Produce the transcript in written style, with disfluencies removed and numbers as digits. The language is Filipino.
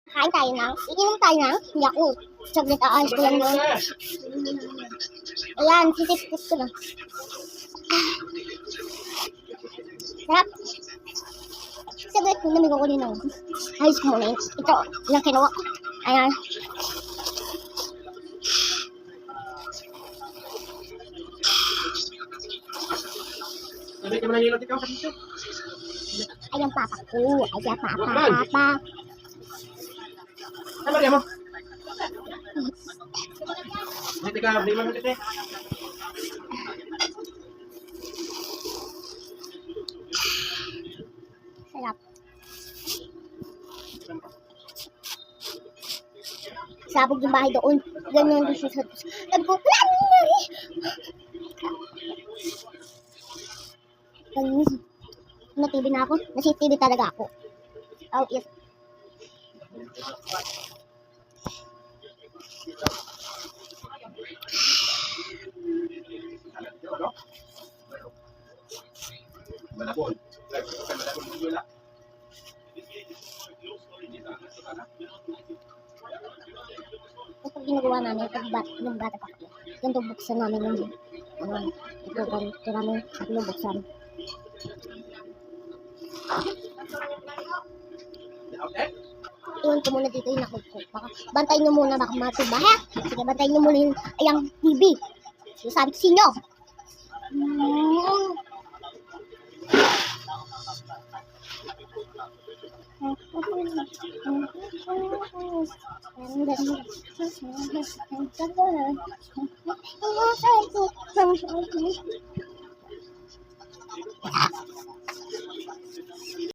Kain tayo ng, iinom tayo ng Yakult. Saglit, aayos ko lang yun. Ayan, sisip-sip ko na. Sarap. Saglit, kung namigo ko din ako. Ayos ko muna yun. Ito, yung kinuha ko. Ayan. Sabi ka mo na nilot ikaw sa dito. Ayan, papa ko. Ayan, papa. Ano ba mo? Hindi ka, hindi mo nito. Sarap. Sabog yung bahay doon. Ganyan doon siya sa... Sabi ko, wala nangyari. Na-TV na ako. Nasi-TV talaga ako. Oh, yes. Malapon. Ito ginagawa namin, yung bata pa kami. Ganito buksan namin yung ito ganito namin buksan. Iwan ko muna dito yung nakot ko. Baka bantayin nyo muna, baka matuba, ha? Sige, bantayin nyo muna yung ayang TV. So, sabi ko sa inyo.